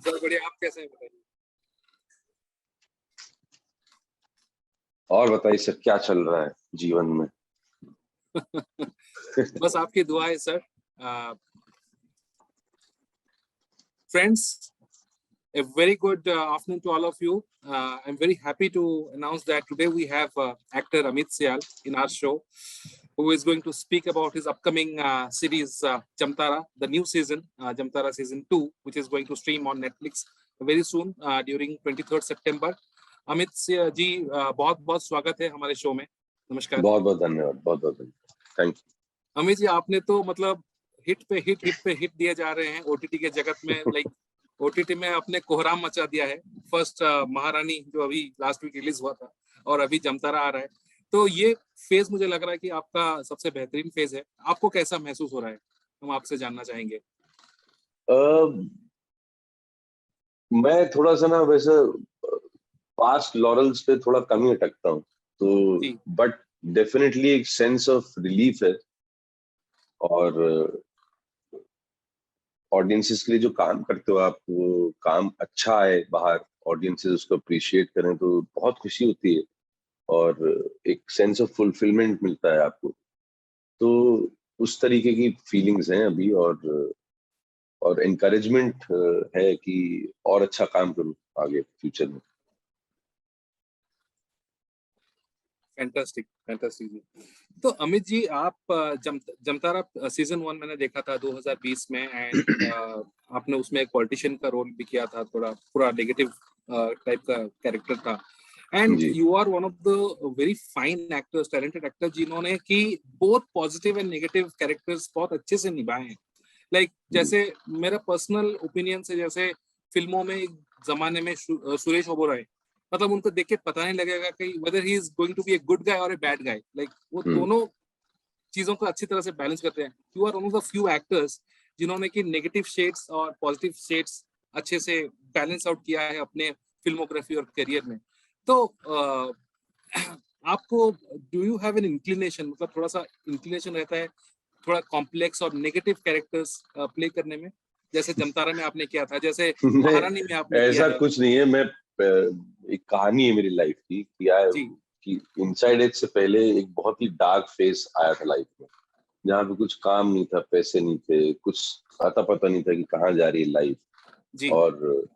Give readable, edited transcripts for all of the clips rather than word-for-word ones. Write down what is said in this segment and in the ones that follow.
Sir बढ़िया, आप कैसे हैं बताइए। और बताइए सर, क्या चल रहा है जीवन में? बस आपकी दुआ है sir. Friends, a very good afternoon to all of you. I'm very happy to announce that today we have actor Amit Sial in our show, who is going to speak about his upcoming series Jamtara, the new season, Jamtara season 2, which is going to stream on Netflix very soon during 23rd September. Amit ji, बहुत बहुत स्वागत है हमारे show में। नमस्कार। बहुत बहुत धन्यवाद, बहुत बहुत धन्यवाद, थैंक यू। अमित जी, आपने तो मतलब हिट पे हिट दिए जा रहे हैं ओटीटी के जगत में। लाइक ओटीटी में आपने कोहराम मचा दिया है। फर्स्ट महारानी जो अभी लास्ट वीक रिलीज हुआ था, और अभी जमतारा आ रहा है। तो ये फेज मुझे लग रहा है कि आपका सबसे बेहतरीन फेज है। आपको कैसा महसूस हो रहा है, हम आपसे जानना चाहेंगे। मैं थोड़ा सा ना वैसे पास्ट लॉरल्स पे थोड़ा कम ही अटकता हूँ, तो बट डेफिनेटली एक सेंस ऑफ रिलीफ है। और ऑडियंसेस के लिए जो काम करते हो आप, वो काम अच्छा आए बाहर, ऑडियंसेस उसको अप्रिशिएट करें, तो बहुत खुशी होती है और एक सेंस ऑफ फुलफिलमेंट मिलता है आपको। तो उस तरीके की फीलिंग्स हैं अभी, और एनकरेजमेंट है कि और अच्छा काम करूं आगे फ्यूचर में। फैंटास्टिक फैंटास्टिक जी। तो अमित जी, आप जमतारा सीजन 1 मैंने देखा था 2020 में, एंड आपने उसमें एक पॉलिटिशियन का रोल भी किया था। थोड़ा पूरा नेगेटिव टाइप का कैरेक्टर था, and you are one of the very fine actors, talented actor, जिन्होंने कि both positive and negative characters बहुत अच्छे से निभाए हैं। लाइक जैसे मेरा पर्सनल ओपिनियन से, जैसे फिल्मों में एक जमाने में सुरेश ओबेरॉय, मतलब उनको देख के पता नहीं लगेगा कि whether he is going to be a good guy or a bad guy. Like वो दोनों चीजों को अच्छी तरह से बैलेंस करते हैं। You are one of the few actors जिन्होंने कि नेगेटिव शेड्स और पॉजिटिव शेड्स अच्छे से बैलेंस आउट किया है अपने फिल्मोग्राफी और करियर में। तो आपको do you have an inclination, मतलब थोड़ा सा इंक्लिनेशन रहता है थोड़ा कॉम्प्लेक्स और नेगेटिव कैरेक्टर्स प्ले करने में, जैसे जमतारा में आपने किया था, जैसे महारानी में आपने ऐसा किया है? कुछ नहीं है। मैं एक कहानी है मेरी लाइफ की कि इनसाइड एज से पहले एक बहुत ही डार्क फेस आया था लाइफ में, जहाँ पे कुछ काम नहीं था, पैसे नहीं थे, कुछ आता पता नहीं था कि कहाँ जा रही है लाइफ। और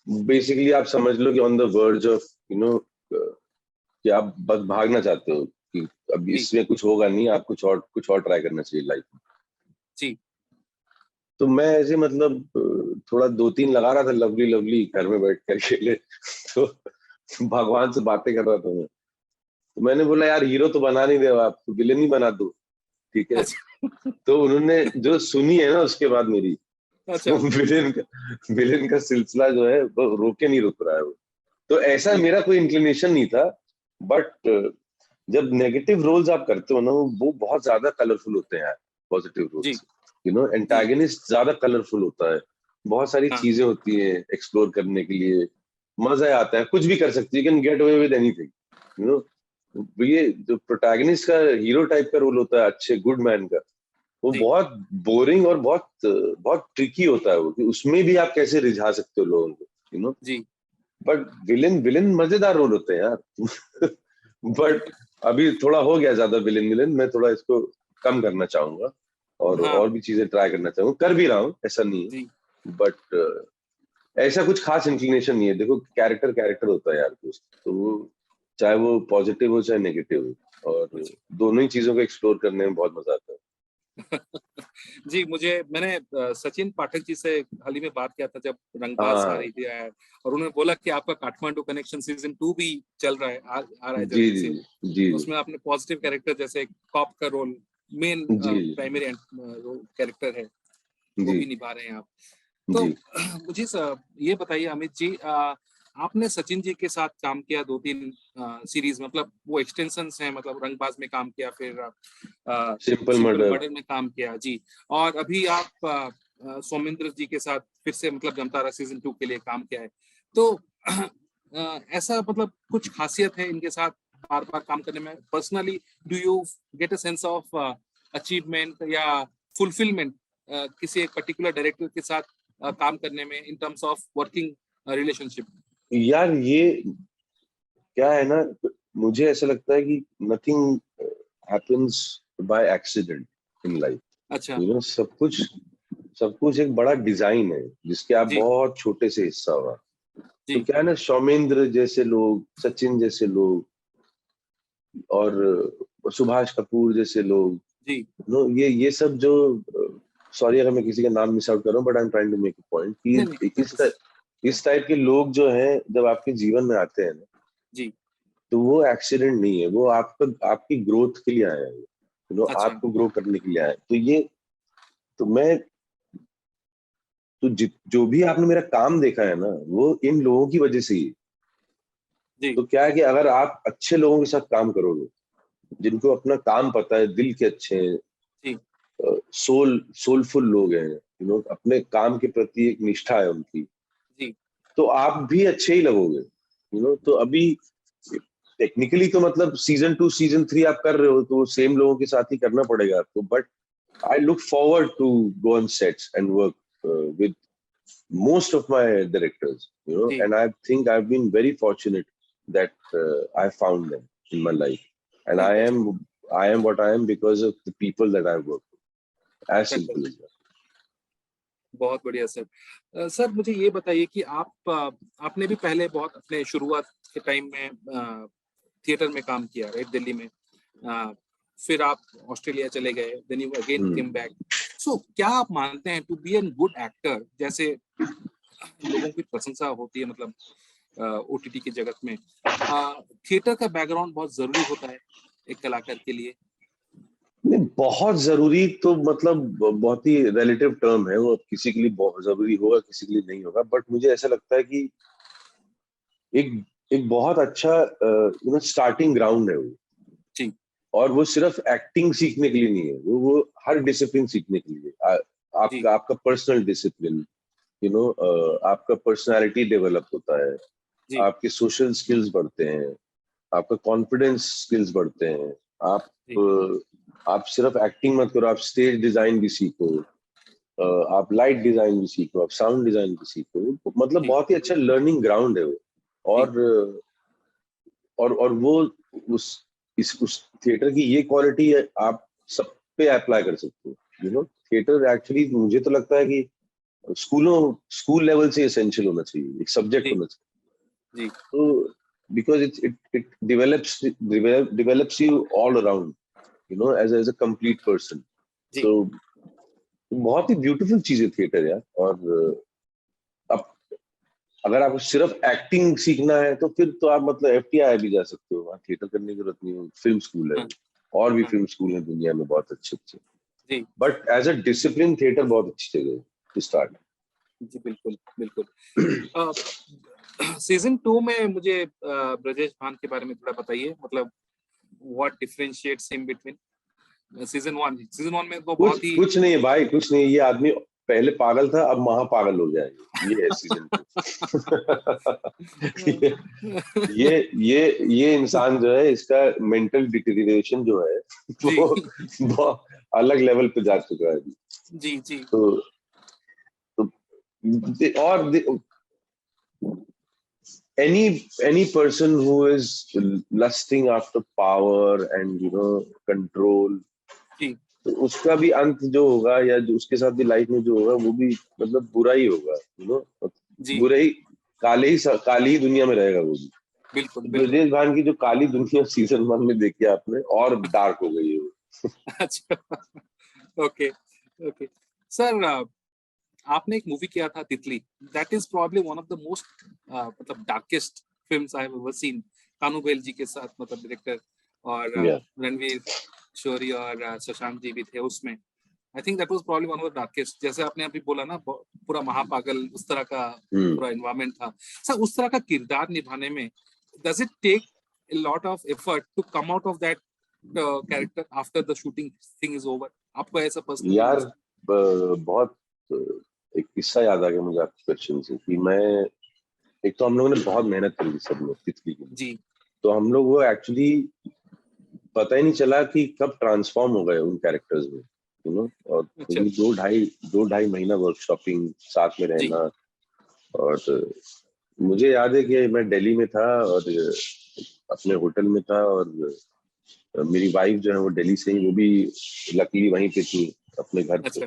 बेसिकली आप समझ लो कि ऑन द वर्ज ऑफ कि आप बस भागना चाहते हो कि अब इसमें कुछ होगा नहीं, आप कुछ और ट्राई करना चाहिए लाइफ में। जी। तो मैं ऐसे मतलब थोड़ा 2-3 लगा रहा था, लवली लवली घर में बैठ कर अकेले। तो भगवान से बातें कर रहा था मैं। तो मैंने बोला यार, हीरो तो बना नहीं दे आप, तो विलेन ही बना दो, ठीक है? तो उन्होंने जो सुनी है ना उसके बाद मेरी, तो विलेन का सिलसिला जो है वो रोके नहीं रुक रहा है वो। तो ऐसा मेरा कोई इंक्लिनेशन नहीं था, बट जब नेगेटिव रोल्स आप करते हो ना, वो बहुत ज्यादा कलरफुल होते हैं यार पॉजिटिव रोल्स। एंटागनिस्ट ज्यादा कलरफुल होता है, बहुत सारी चीजें होती हैं एक्सप्लोर करने के लिए, मजा आता है, कुछ भी कर सकती है, can get away with anything. ये जो प्रोटैगनिस्ट का हीरो टाइप का रोल होता है, अच्छे गुड मैन का, वो बहुत बोरिंग और बहुत बहुत ट्रिकी होता है वो, कि उसमें भी आप कैसे रिझा सकते हो लोगों को, बट विलेन मजेदार रोल होते हैं यार। बट अभी थोड़ा हो गया ज्यादा विलेन, मैं थोड़ा इसको कम करना चाहूंगा और भी चीजें ट्राई करना चाहूंगा, कर भी रहा हूँ, ऐसा नहीं है। बट ऐसा कुछ खास इंक्लिनेशन नहीं है। देखो, कैरेक्टर होता है यार दोस्त, तो वो चाहे वो पॉजिटिव हो चाहे नेगेटिव हो, और दोनों ही चीजों को एक्सप्लोर करने में बहुत मजा आता है। जी, मैंने सचिन पाठक जी से हाल ही में बात किया था जब रंगबाज आ रही थी, और उन्होंने बोला कि आपका काठमांडू कनेक्शन सीजन 2 भी चल रहा है, आ रहा है जल्दी से। जी। उसमें आपने पॉजिटिव कैरेक्टर जैसे कॉप का रोल, मेन प्राइमरी कैरेक्टर है, वो भी निभा रहे हैं आप। तो मुझे ये बताइए अमित जी, आपने सचिन जी के साथ काम किया 2-3 सीरीज, मतलब वो एक्सटेंशंस हैं, मतलब रंगबाज में काम किया, फिर सिंपल मर्डर में काम किया जी, और अभी आप सौमिंद्र जी के साथ फिर से मतलब जमतारा सीजन 2 के लिए काम किया है। तो ऐसा मतलब कुछ खासियत है इनके साथ बार बार काम करने में? Personally do you get a sense of achievement या फुलफिलमेंट किसी एक पर्टिकुलर डायरेक्टर के साथ काम करने में in terms of working relationship? यार ये क्या है ना, मुझे ऐसा लगता है कि nothing happens by accident in life. अच्छा। सब कुछ एक बड़ा डिजाइन है जिसके आप जी बहुत छोटे से हिस्सा हुआ। तो जी क्या है ना, सौमेंद्र जैसे लोग, सचिन जैसे लोग, और सुभाष कपूर जैसे लोग, जी। नो ये सब जो, सॉरी अगर मैं किसी का नाम मिस आउट कर रहा हूँ, but I am trying to make a point नहीं कि नहीं इस टाइप के लोग जो हैं जब आपके जीवन में आते हैं ना, जी। तो वो एक्सीडेंट नहीं है, वो आपकी ग्रोथ के लिए आए हैं, अच्छा। आपको ग्रो करने के लिए आए हैं। तो मैं तो जो भी आपने मेरा काम देखा है ना, वो इन लोगों की वजह से ही है। जी तो क्या है कि अगर आप अच्छे लोगों के साथ काम करोगे, जिनको अपना काम पता है, दिल के अच्छे हैं, जी सोलफुल लोग हैं, अपने काम के प्रति एक निष्ठा है उनकी, जी। तो आप भी अच्छे ही लगोगे। तो अभी टेक्निकली तो मतलब सीजन 2 सीजन 3 आप कर रहे हो, तो सेम लोगों के साथ ही करना पड़ेगा आपको, but I look forward to go on sets and work with most of my directors, जी and I think I've been very fortunate that I found them in my life, and fantastic. I am what I am because of the people that I've worked with. As simple as that. बहुत बढ़िया sir. Sir मुझे ये बताइए कि आपने भी पहले बहुत अपने शुरुआत के टाइम में थिएटर में काम किया, राइट, दिल्ली में। फिर आप ऑस्ट्रेलिया चले गए, then you again came back. So क्या आप मानते हैं to be an good actor, जैसे लोगों की प्रशंसा होती है मतलब ओटीटी के जगत में, थिएटर का बैकग्राउंड बहुत जरूरी होता है एक कलाकार के लिए? नहीं, बहुत जरूरी तो मतलब बहुत ही रिलेटिव टर्म है वो, किसी के लिए बहुत जरूरी होगा, किसी के लिए नहीं होगा, बट मुझे ऐसा लगता है कि एक एक बहुत अच्छा स्टार्टिंग ग्राउंड है वो। जी और वो सिर्फ एक्टिंग सीखने के लिए नहीं है, वो हर डिसिप्लिन सीखने के लिए। जी आपका पर्सनल डिसिप्लिन, आपका पर्सनालिटी डेवलप होता है, जी आपके सोशल स्किल्स बढ़ते हैं, आपका कॉन्फिडेंस स्किल्स बढ़ते हैं। आप जी आप सिर्फ एक्टिंग मत करो, आप स्टेज डिजाइन भी सीखो, आप लाइट डिजाइन भी सीखो, आप साउंड डिजाइन भी सीखो, मतलब जी बहुत ही अच्छा लर्निंग ग्राउंड है वो। जी। और और वो उस उस थिएटर की ये क्वालिटी है, आप सब पे अप्लाई कर सकते हो। थिएटर एक्चुअली मुझे तो लगता है कि स्कूल लेवल से एसेंशियल होना चाहिए, एक सब्जेक्ट जी होना जी चाहिए। तो because it develops you all around, as a complete person. जी। तो बहुत ही ब्यूटीफुल चीज है थिएटर यार। और अब अगर आपको सिर्फ एक्टिंग सीखना है तो फिर तो आप मतलब एफटीआई भी जा सकते हो, वहाँ थिएटर करने की जरूरत नहीं है, फिल्म स्कूल है। हाँ और भी हाँ। फिल्म स्कूल है दुनिया में बहुत अच्छे अच्छे, जी but as a discipline theatre बहुत अच्छी जगह है टू स्टार्ट। जी बिल्कुल बिल्कुल। सीजन 2 में मुझे ब्रजेश भान के बारे में थोड़ा बताइए, मतलब what differentiates him between season 1 में वो कुछ बहुत ही कुछ नहीं है भाई, कुछ नहीं। ये आदमी पहले पागल था, अब महापागल हो जाएगा, ये है सीजन 2। ये इंसान जो है, इसका मेंटल डिटेरियोरेशन जो है जी वो बहुत अलग लेवल पे जा चुका है अभी। जी जी तो, और any person who is lusting after power and control, जी तो उसका भी अंत जो होगा, या जो उसके साथ भी लाइफ में जो होगा, वो भी मतलब बुरा ही होगा। जी। बुरा ही, काली ही दुनिया में रहेगा वो भी। बिल्कुल बिल्कुल। ब्रजेश भान की जो काली दुनिया सीजन 1 में देखी आपने, और डार्क हो गई है वो। अच्छा। Okay okay. सर आपने एक मूवी किया था Titli, that is probably one of the most मतलब darkest films I have ever seen. Kanu Behl ji के साथ मतलब डायरेक्टर, और या रणवीर शोरी और शशांक जी भी थे उसमें। I think that was probably one of the darkest, जैसे आपने अभी बोला ना, पूरा महापागल उस तरह का पूरा एनवायरनमेंट था। सर उस तरह का किरदार निभाने में does it take a lot of effort to come out of that character after the shooting thing is over? आपको ऐसा पर्सनली यार, महसूस? बहुत एक किस्सा याद आ गया मुझे आपके क्वेश्चन से, कि मैं, एक तो हम लोगों ने बहुत मेहनत करी थी सब लोग तितली के लिए। जी तो हम लोग वो एक्चुअली पता ही नहीं चला कि कब ट्रांसफॉर्म हो गए उन कैरेक्टर्स में। यू नो, और अच्छा। पूरी 2 ढाई महीना वर्कशॉपिंग, साथ में जी। रहना। और मुझे याद है कि मैं दिल्ली में था और अपने होटल में था, और मेरी वाइफ जो है वो दिल्ली से ही, वो भी लकीली वहीं पे थी अपने घर पे। अच्छा।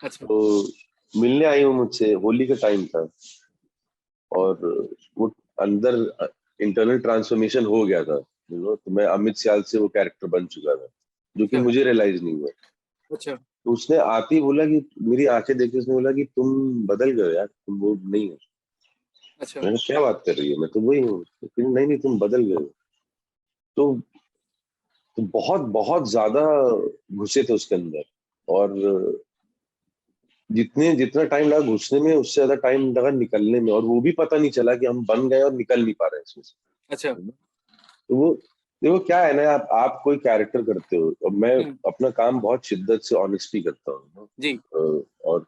अच्छा। तो मिलने आई वो मुझसे, होली का टाइम था, और वो अंदर इंटरनल ट्रांसफॉर्मेशन हो गया था, तो मैं अमित सियाल से वो कैरेक्टर बन चुका था, जो कि अच्छा। मुझे रियलाइज नहीं हुआ। अच्छा। तो उसने आते ही बोला कि, मेरी आंखें देख के उसने बोला कि तुम बदल गए यार, तुम वो नहीं हो। अच्छा। मैंने, क्या बात कर रही है, मैं तो वही हूँ। तो फिर, नहीं नहीं, तुम बदल गए हो। तो, तो बहुत बहुत ज्यादा घुसे थे उसके अंदर, और जितना टाइम लगा घुसने में, उससे ज्यादा टाइम लगा निकलने में, और वो भी पता नहीं चला कि हम बन गए और निकल नहीं पा रहे हैं इसमें से। अच्छा। तो वो, देखो क्या है ना, आप कोई कैरेक्टर करते हो, और मैं हम्म। अपना काम बहुत शिद्दत से ऑनेस्टली करता हूँ। जी। और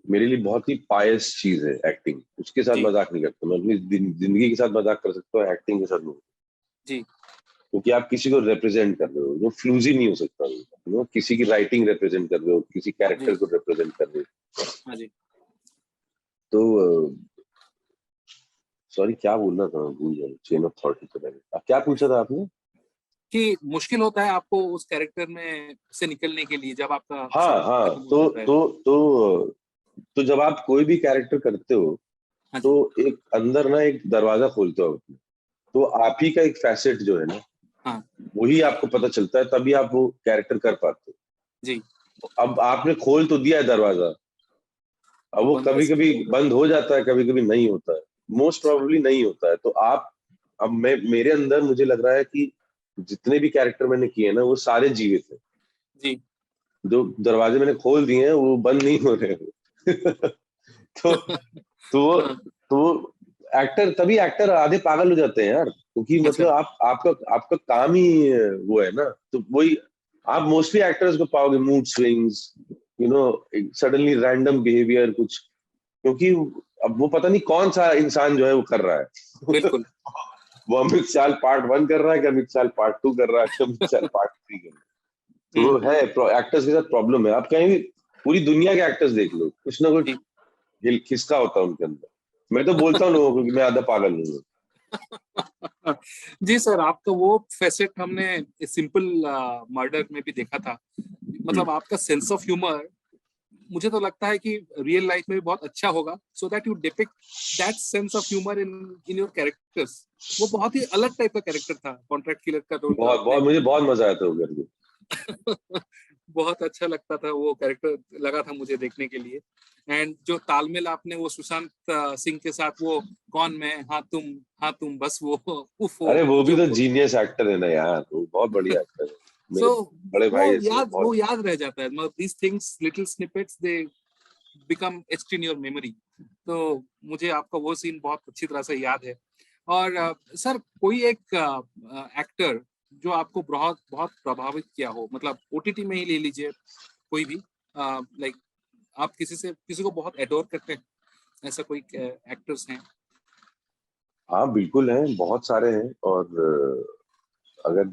मेरे लिए बहुत ही पायस चीज है एक्टिंग, उसके साथ जी। मजाक नहीं करता मैं, अपनी जिंदगी के साथ मजाक कर सकता हूँ, एक्टिंग के साथ नहीं। जी। क्योंकि आप किसी को रिप्रेजेंट कर रहे हो, वो फ्लूजी नहीं हो सकता, वो किसी की राइटिंग रिप्रेजेंट कर रहे हो, किसी कैरेक्टर जी। को रिप्रेजेंट कर रहे हो। हाँ जी। तो सॉरी, क्या बोलना था, मैं भूल गया, चेन ऑफ थॉट पे क्या पूछा था आपने? कि मुश्किल होता है आपको उस कैरेक्टर में से निकलने के लिए जब आपका सब हाँ हाँ, खत्म हो जाता है। तो जब आप कोई भी कैरेक्टर करते हो, हाँ तो जी। एक अंदर ना एक दरवाजा खोलते हो अपने, तो आप ही का एक फैसेट जो है ना, हाँ वही आपको पता चलता है, तभी आप वो कैरेक्टर कर पाते जी। हो। अब आपने खोल तो दिया है दरवाजा, अब वो वो बंद कभी कैसे कभी करोगे? बंद हो जाता है, कभी कभी नहीं होता है, मोस्ट प्रोबेबली नहीं होता है। तो आप, अब मैं, मेरे अंदर मुझे लग रहा है कि जितने भी कैरेक्टर मैंने किए ना, वो सारे जीवित हैं। जी। जो दरवाजे मैंने खोल दिए हैं, वो बंद नहीं हो रहे हैं। तो तो वो हाँ। तो वो एक्टर, तभी एक्टर आधे पागल हो जाते हैं यार, क्योंकि अच्छा। मतलब आपका आपका काम ही वो है ना, तो वही। आप मोस्टली एक्टर्स को पाओगे mood swings, suddenly random behaviour कुछ, क्योंकि अब वो पता नहीं कौन सा इंसान जो है वो कर रहा है। बिल्कुल। वो अमित शाल पार्ट 1 कर रहा है, कि अमित शाल पार्ट 2 कर रहा है, कि अमित शाल पार्ट 3 कर रहा है। तो वो है, एक्टर्स के साथ प्रॉब्लम है। आप कहीं भी पूरी दुनिया के एक्टर्स देख लो, कुछ ना कुछ जी। खिसका होता है उनके अंदर। मैं तो बोलता हूँ लोगों को कि मैं आधा पागल हूँ। जी सर, आपका वो फैसेट हमने सिंपल मर्डर में भी देखा था। हम्म। मतलब आपका सेंस ऑफ ह्यूमर मुझे तो लगता है कि रियल लाइफ में भी बहुत अच्छा होगा, so that you depict that sense of humour in in your characters. वो बहुत ही अलग टाइप का कैरेक्टर था, कॉन्ट्रैक्ट किलर का रोल जो बहुत आपने। बहुत मुझे बहुत मजा आया था वो करके। बहुत अच्छा लगता था वो कैरेक्टर, लगा था मुझे देखने के लिए। एंड जो तालमेल आपने वो सुशांत सिंह के साथ, वो कौन मैं, हाँ तुम बस, वो उफ अरे वो भी जो तो जीनियस एक्टर है ना यार, वो बहुत बढ़िया एक्टर है, सो मेरे बड़े वो भाई ऐसे, वो याद बहुत। वो याद रह जाता है, मतलब these things, little snippets, they become etched in your memory. तो मुझे आपका वो सीन बहुत अच्छी तरह से याद है। और सर, कोई एक एक्टर जो आपको बहुत बहुत प्रभावित किया हो, मतलब ओटीटी में ही ले लीजिए, कोई भी, लाइक आप किसी को बहुत एडोर करते हैं, ऐसा कोई एक्टर्स हैं? हाँ बिल्कुल है, बहुत सारे हैं। और अगर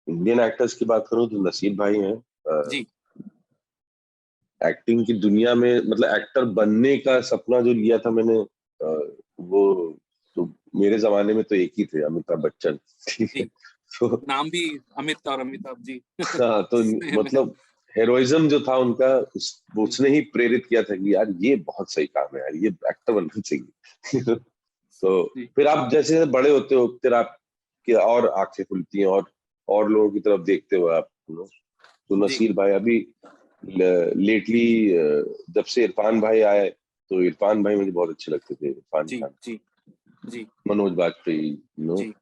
इंडियन एक्टर्स की बात करूँ तो नसीब भाई हैं। जी। एक्टिंग की दुनिया में, मतलब एक्टर बनने का सपना जो लिया था मैंने, वो तो मेरे जमाने में तो एक ही थे, अमिताभ बच्चन। ठीक है। जी। तो नाम भी अमित और अमिताभ जी। हाँ, तो सेम है। मतलब हेरोइज्म जो था उनका, जी। उसने ही प्रेरित किया था कि यार ये बहुत सही काम है यार, ये एक्टर बनना चाहिए। तो जी। फिर आप जैसे जैसे बड़े होते हो, फिर आपकी और आंखें खुलती हैं, और लोगों की तरफ देखते हो आप, तो जी। नसीर भाई अभी लेटली, जब से इरफान भाई आए, तो इरफान भाई मुझे बहुत अच्छे लगते थे, इरफान जी। खान, जी। जी। मनोज बाजपेयी, नो, जी।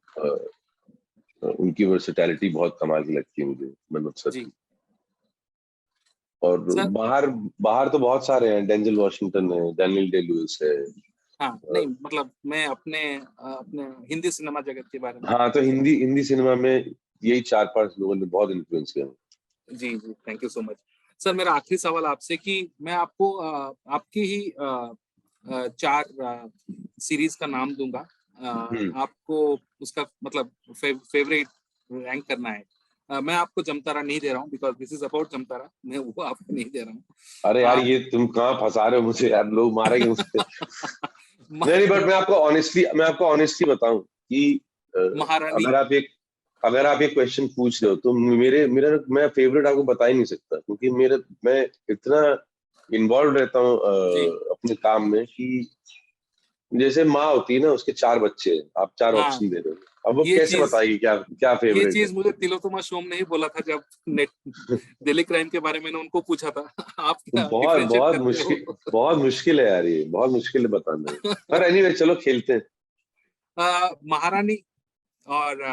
उनकी वर्सेटैलिटी बहुत कमाल की लगती है मुझे, मनोज सर जी। की। और सर। बाहर बाहर तो बहुत सारे हैं, डेंजल वॉशिंगटन है, डैनियल डे लुइस है। हाँ, नहीं मतलब मैं अपने हिंदी सिनेमा जगत के बारे में हाँ, तो पूछ रहा हिंदी हिंदी सिनेमा में यही 4-5 लोगों ने बहुत इन्फ्लुएंस किया। हूँ। जी जी, thank you so much. Sir, मेरा आखिरी सवाल आपसे कि मैं आपको आपकी ही 4 सीरीज का नाम दूंगा। हम्म। आपको उसका मतलब फेवरेट रैंक करना है। मैं आपको जमतारा नहीं दे रहा हूँ because this is about Jamtara, मैं वो आपको नहीं दे रहा हूँ। अरे यार ये तुम कहाँ फंसा रहे हो मुझे यार, लोग मारेंगे मुझसे। नहीं बट मैं आपको ऑनेस्टली बताऊं कि महारानी, अगर आप एक क्वेश्चन पूछ रहे हो तो मैं फेवरेट आपको बता ही नहीं सकता, क्योंकि मैं इतना इन्वॉल्व रहता हूँ अपने काम में कि जैसे माँ होती है ना, उसके 4 बच्चे हैं, आप 4 हाँ, ऑप्शन दे रहे हो, अब वो ये कैसे चीज बताएगी क्या क्या ये फेवरेट है। चीज मुझे तिलोत्तमा शोम ने ही बोला था जब नेट दिल्ली क्राइम के बारे में मैंने उनको पूछा था। आप तो क्या डिफरेंशिएट करते हो? बहुत मुश्किल है यार, ये बहुत मुश्किल है बताना है। पर एनीवे चलो खेलते हैं। महारानी और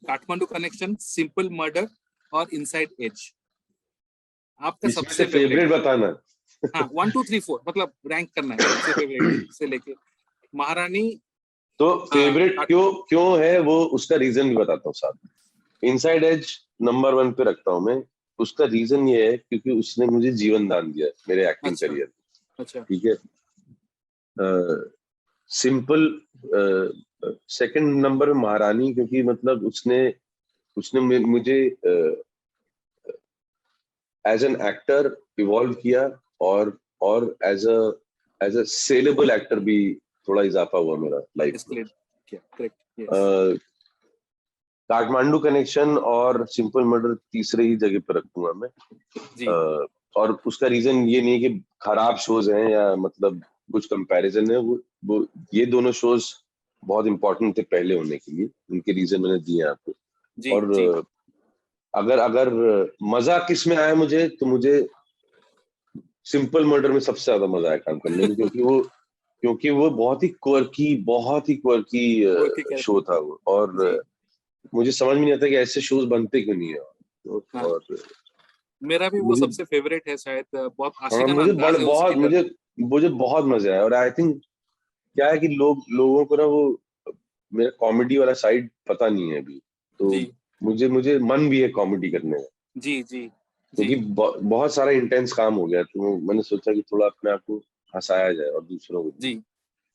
काठमांडू कनेक्शन, सिंपल मर्डर और इनसाइड एज, आपका इसमें से सबसे फेवरेट? फेवरेट बताना। हाँ, 1 2 3 4 मतलब रैंक करना है सबसे फेवरेट से लेके। महारानी, तो फेवरेट काठ- क्यों है वो, उसका रीजन भी बताता हूँ साथ में। इनसाइड एज नंबर 1 पे रखता हूँ मैं। उसका रीजन ये है क्योंकि उसने मुझे जीवन दान दिया मेरे एक्टिंग अच्छा करियर। अच्छा ठीक है। सिंपल सेकंड नंबर महारानी, क्योंकि मतलब उसने उसने मुझे एज एन एक्टर इवॉल्व किया, और एज अ सेलेबल एक्टर भी थोड़ा इजाफा हुआ मेरा लाइफ में। एस्केलेट किया, करेक्ट, यस। काठमांडू कनेक्शन और सिंपल मर्डर तीसरे ही जगह पर रखूंगा मैं। जी और उसका रीजन ये नहीं कि खराब शोज हैं या मतलब कुछ कंपैरिजन है, वो ये दोनों शोज बहुत इंपॉर्टेंट थे पहले होने के लिए, उनके रीजन मैंने दिए आपको। जी और जी अगर मजा किस में आया मुझे, तो मुझे सिंपल मर्डर में सबसे ज्यादा मजा आया काम करने में, क्योंकि वो बहुत ही क्वर्की वो के शो कैरेक्टर था थे। वो। और जी मुझे समझ में नहीं आता कि ऐसे शोज बनते क्यों नहीं है। हाँ, और मेरा भी वो मुझे सबसे फेवरेट है शायद, बहुत हाँ आशिकाना अंदाज है उसकी तरफ। मुझे बहुत मजा आया। और आई थिंक क्या है कि लोगों को ना वो मेरा कॉमेडी वाला साइड पता नहीं है अभी, तो जी मुझे मन भी है कॉमेडी करने का, जी जी जी क्योंकि बहुत सारा इंटेंस काम हो गया, तो मैंने सोचा कि थोड़ा अपने आप को हंसाया जाए और दूसरों को। जी,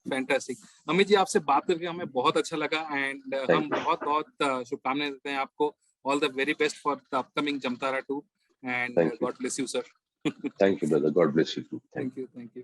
फैंटास्टिक। अमित जी, आपसे बात करके हमें बहुत अच्छा लगा एंड हम थैंक यू। बहुत बहुत शुभकामनाएं देते हैं आपको। All the very best for the upcoming Jamtara 2 and thank you. God bless you sir. Thank you brother, God bless you too. Thank thank you, thank you.